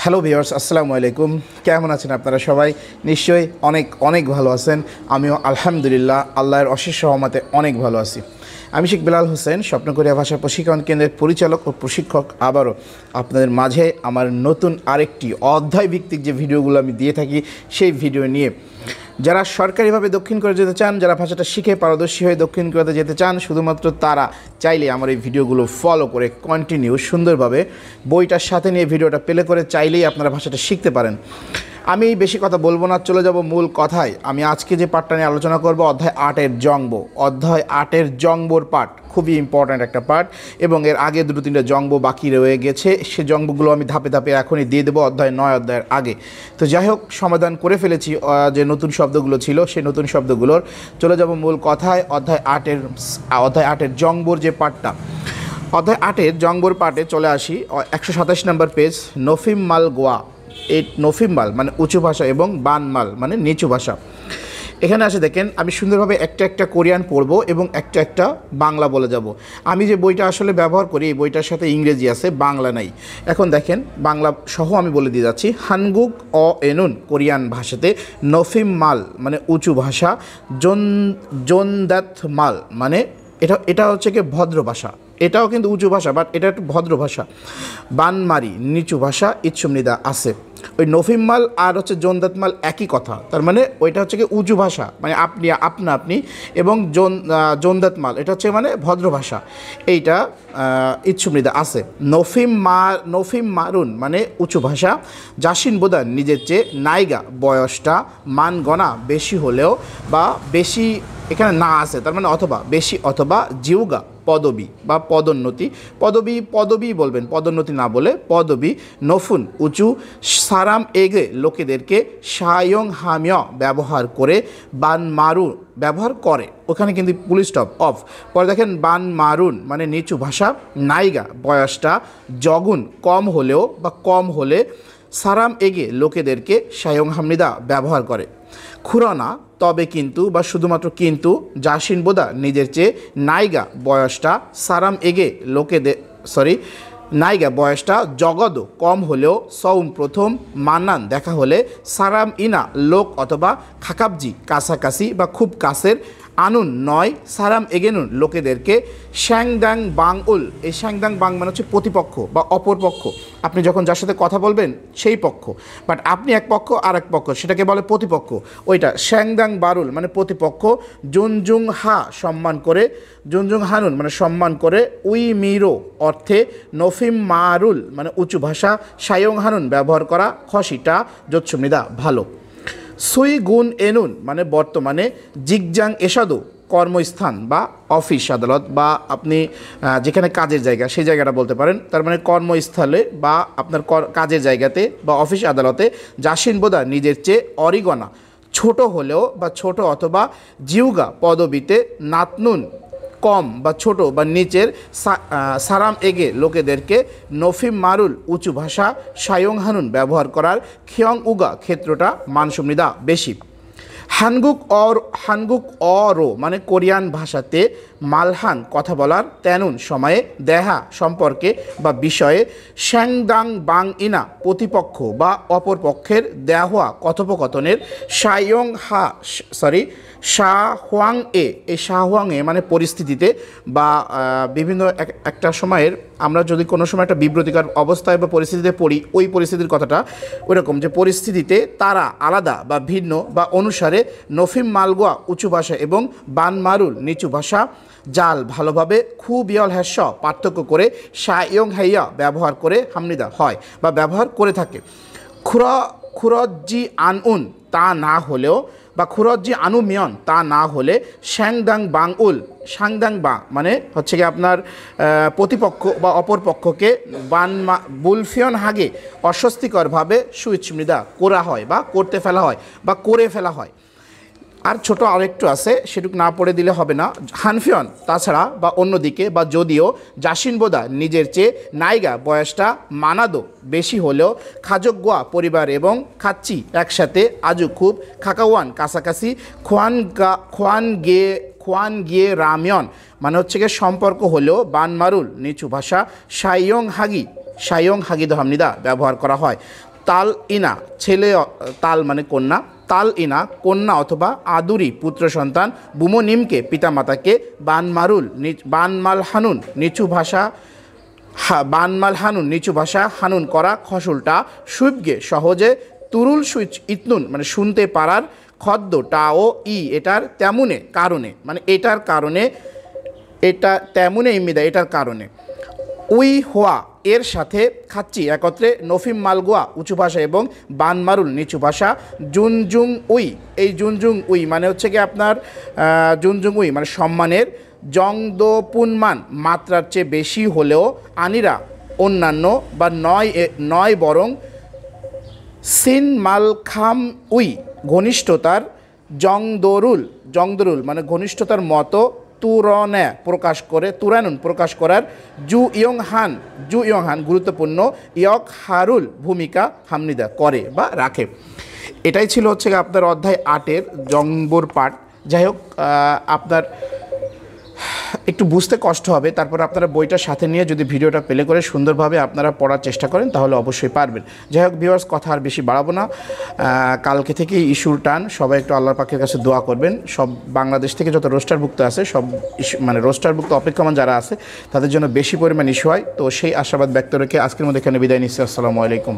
Hello viewers, আসসালামু আলাইকুম। কেমন আছেন আপনারা সবাই? নিশ্চয়ই অনেক অনেক ভালো আছেন। আমিও আলহামদুলিল্লাহ আল্লাহর অশেষ রহমতে অনেক ভালো আছি। আমি শেখ বেলাল হোসেন, স্বপ্নকরিয়া ভাষা প্রশিক্ষণ কেন্দ্রের পরিচালক ও প্রশিক্ষক, আবারও আপনাদের মাঝে আমার নতুন আরেকটি অধ্যায় ভিত্তিক যে ভিডিওগুলো আমি দিয়ে থাকি সেই ভিডিও নিয়ে। যারা সরকারিভাবে দক্ষিণ কোরিয়া যেতে চান, যারা ভাষাটা শিখে পারদর্শী হয়ে দক্ষিণ কোরিয়াতে যেতে চান, শুধুমাত্র তারা চাইলে আমার এই ভিডিওগুলো ফলো করে কন্টিনিউ সুন্দরভাবে বইটার সাথে নিয়ে ভিডিওটা প্লে করে চাইলেই আপনারা ভাষাটা শিখতে পারেন। আমি বেশি কথা বলবো না, চলে যাব মূল কথায়। আমি আজকে যে পাঠটা নিয়ে আলোচনা করব অধ্যায় 8-এর জংব। অধ্যায় 8-এর জংবর পাঠ খুবই ইম্পর্ট্যান্ট একটা পাঠ, এবং এর আগে 2-3টা জংব বাকি রয়ে গেছে। সে জংবগুলো আমি ধাপে ধাপে এখনই দিয়ে দেবো অধ্যায় 9 অধ্যায়ের আগে। তো যাই হোক, সমাধান করে ফেলেছি যে নতুন শব্দগুলো ছিল সেই নতুন শব্দগুলোর। চলে যাব মূল কথায়। অধ্যায় 8-এর জংবর যে পাঠটা, অধ্যায় 8-এর জংবর পাঠে চলে আসি। 127 নম্বর পেজ। নফিম মাল গোয়া। এই নফিম মাল মানে উঁচু ভাষা এবং বান মাল মানে নিচু ভাষা। এখানে আসে দেখেন, আমি সুন্দরভাবে একটা একটা কোরিয়ান পড়বো এবং একটা একটা বাংলা বলে যাব। আমি যে বইটা আসলে ব্যবহার করি এই বইটার সাথে ইংরেজি আছে, বাংলা নাই। এখন দেখেন, বাংলা সহ আমি বলে দিয়ে যাচ্ছি। হানগুক অ এনুন কোরিয়ান ভাষাতে নফিম মাল মানে উঁচু ভাষা, জোনদাত মাল মানে এটা হচ্ছে কি ভদ্র ভাষা। এটাও কিন্তু উঁচু ভাষা, বাট এটা একটু ভদ্র ভাষা। বানমারি নিচু ভাষা, ইচ্ছুমনিদা আছে। ওই নফিম মাল আর হচ্ছে জোনদাত মাল একই কথা, তার মানে ওইটা হচ্ছে কি উঁচু ভাষা মানে আপনি, এবং জোনদাত মাল এটা হচ্ছে মানে ভদ্র ভাষা। এইটা ইচ্ছুমনিদা আছে। নফিম মারুন মানে উঁচু ভাষা। জাসিন বোদা নিজের চেয়ে, নাইগা বয়সটা, মান গণা বেশি হলেও বা বেশি, এখানে না আছে তার মানে অথবা বেশি, অথবা জিউগা পদবী বা পদোন্নতি। পদবী বলবেন, পদোন্নতি না বলে পদবী। নফুন উঁচু। সারাম এগে লোকেদেরকে সায়ং হামিয় ব্যবহার করে, বান মারু ব্যবহার করে, ওখানে কিন্তু পুলিশ স্টপ অফ। পরে দেখেন বান মারুন মানে নিচু ভাষা। নাইগা বয়সটা, জগুন কম হলেও বা কম হলে, সারাম এগে লোকেদেরকে সায়ং হামনিদা ব্যবহার করে। খুরনা তবে কিন্তু বা শুধুমাত্র কিন্তু। জাসিন বোদা নিজের চেয়ে, নাইগা বয়সটা, সারাম এগে নাইগা বয়সটা, জগদ কম হলেও, সৌম প্রথম, মান্নান দেখা হলে, সারাম ইনা লোক অথবা খাকাবজি কাছাকাছি বা খুব কাছের, আনুন নয়, সারাম এগেনুন লোকেদেরকে, শ্যাংদাং বাং উল। এই শ্যাংদাং বাং মানে হচ্ছে প্রতিপক্ষ বা অপর পক্ষ। আপনি যখন যার সাথে কথা বলবেন সেই পক্ষ, বাট আপনি এক পক্ষ আর এক পক্ষ, সেটাকে বলে প্রতিপক্ষ। ওইটা শ্যাংদাং বারুল মানে প্রতিপক্ষ। জুনজুং হা সম্মান করে, জুনজুং হানুন মানে সম্মান করে। উই মিরো অর্থে। নফিম মারুল মানে উঁচু ভাষা। সায়ং হানুন ব্যবহার করা। খসিটা জোৎসুমনিদা ভালো। সুই গুন এনুন মানে বর্তমানে। জিগজাং এসাদো কর্মস্থান বা অফিস আদালত, বা আপনি যেখানে কাজের জায়গা সেই জায়গাটা বলতে পারেন। তার মানে কর্মস্থলে বা আপনার কাজের জায়গাতে বা অফিস আদালতে। জাসিন বোদা নিজের চেয়ে, অরিগনা ছোট হলেও বা ছোট, অথবা জিউগা পদবিতে, নাতনুন কম বা ছোট বা নিচের। সারাম এগে লোকেদেরকে। নফিম মারুল উঁচু ভাষা। সায়ং হানুন ব্যবহার করার। খিয়ং উগা ক্ষেত্রটা মানসুমনিদা বেশি। হানগুক অরো মানে কোরিয়ান ভাষাতে মালহান কথা বলার, তেনুন সময়ে, দেহা সম্পর্কে বা বিষয়ে, শ্যাংদাং বাং ইনা প্রতিপক্ষ বা অপর পক্ষের, দেহা কথোপকথনের, শাহওয়াং এ। এই শাহওয়াং এ মানে পরিস্থিতিতে বা বিভিন্ন একটা সময়ের, আমরা যদি কোনো সময় একটা বিব্রতিকর অবস্থায় বা পরিস্থিতিতে পড়ি, ওই পরিস্থিতির কথাটা ওইরকম যে পরিস্থিতিতে তারা আলাদা বা ভিন্ন বা অনুসারে। নফিম মালগোয়া উঁচু ভাষা এবং বান মারুল নিচু ভাষা। জাল ভালোভাবে, খুব ইয়ল হ্যাস পার্থক্য করে, সায়ং হাইয়া ব্যবহার করে হামনিদা হয় বা ব্যবহার করে থাকে। খুরজ্জি আনউন তা না হলেও বা খুরজ্জি আনুমিয়ন তা না হলে। শ্যাংদাং বাং উল সাংদাং বাং মানে হচ্ছে কি আপনার প্রতিপক্ষ বা অপর পক্ষকে। বুলফিয়ন হাগে অস্বস্তিকরভাবে সুইচ্ছমৃদা করা হয় বা করতে ফেলা হয় বা করে ফেলা হয়। আর ছোট আরেকটু আছে, সেটুকু না পড়ে দিলে হবে না। হানফিয়ন তাছাড়া বা অন্যদিকে বা যদিও। জাসিন বোদা নিজের চেয়ে, নাইগা বয়সটা, মানাদো বেশি হলেও, খাজোগুয়া পরিবার এবং, খাচ্চি একসাথে, আজু খুব, খাকাওয়ান কাছাকাছি, খোয়ান গিয়ে রামিয়ন মানে হচ্ছে গিয়ে সম্পর্ক হলেও, বানমারুল নিচু ভাষা, সাইয়ং হাগি সায়ং হাগিদ হামনিদা ব্যবহার করা হয়। তাল ইনা ছেলে, তাল মানে কন্যা, তাল ইনা কন্যা অথবা আদুরি পুত্র সন্তান, বুমনিমকে পিতামাতাকে, বানমাল হানুন নিচু ভাষা, বানমাল হানুন নিচু ভাষা, হানুন করা খসুলটা, সুইবগে সহজে, তুরুল সুইচ ইতনুন মানে শুনতে পারার, খদ্দ টা ও ই এটার তেমনে কারণে, মানে এটার কারণে, এটা তেমনে ইমিদা এটার কারণে, উই হোয়া এর সাথে, খাচ্চি একত্রে, নফিম মালগোয়া উঁচু ভাষা এবং বানমারুল নিচু ভাষা, জুনজুং উই, এই জুনজুং উই মানে হচ্ছে কি আপনার জুনজুং উই মানে সম্মানের, জংদোপুনমান মাত্রার চেয়ে বেশি হলেও, আনিরা অন্যান্য বা নয় বরং, সিন মালখাম উই ঘনিষ্ঠতার, জংদরুল মানে ঘনিষ্ঠতার মতো, তুরনে প্রকাশ করে, তুরানুন প্রকাশ করার, জু ইয়ং হান গুরুত্বপূর্ণ, ইয়ক হারুল ভূমিকা হামনিদা করে বা রাখে। এটাই ছিল হচ্ছে আপনার অধ্যায় 8-এর জংবর পাঠ। যাই হোক, আপনার একটু বুঝতে কষ্ট হবে, তারপর আপনারা বইটার সাথে নিয়ে যদি ভিডিওটা প্লে করে সুন্দরভাবে আপনারা পড়ার চেষ্টা করেন তাহলে অবশ্যই পারবেন। যাই হোক ভিউয়ার্স, কথা আর বেশি বাড়াবো না, কালকে থেকেই ইস্যুর টান, সবাই একটু আল্লাহর পাকের কাছে দোয়া করবেন। সব বাংলাদেশ থেকে যত রোস্টারভুক্ত আছে সব মানে রোস্টারভুক্ত অপেক্ষমান যারা আছে তাদের জন্য বেশি পরিমাণ ইস্যু হয়, তো সেই আশাবাদ ব্যক্ত রেখে আজকের মধ্যে এখানে বিদায় নিচ্ছি। আসসালামু আলাইকুম।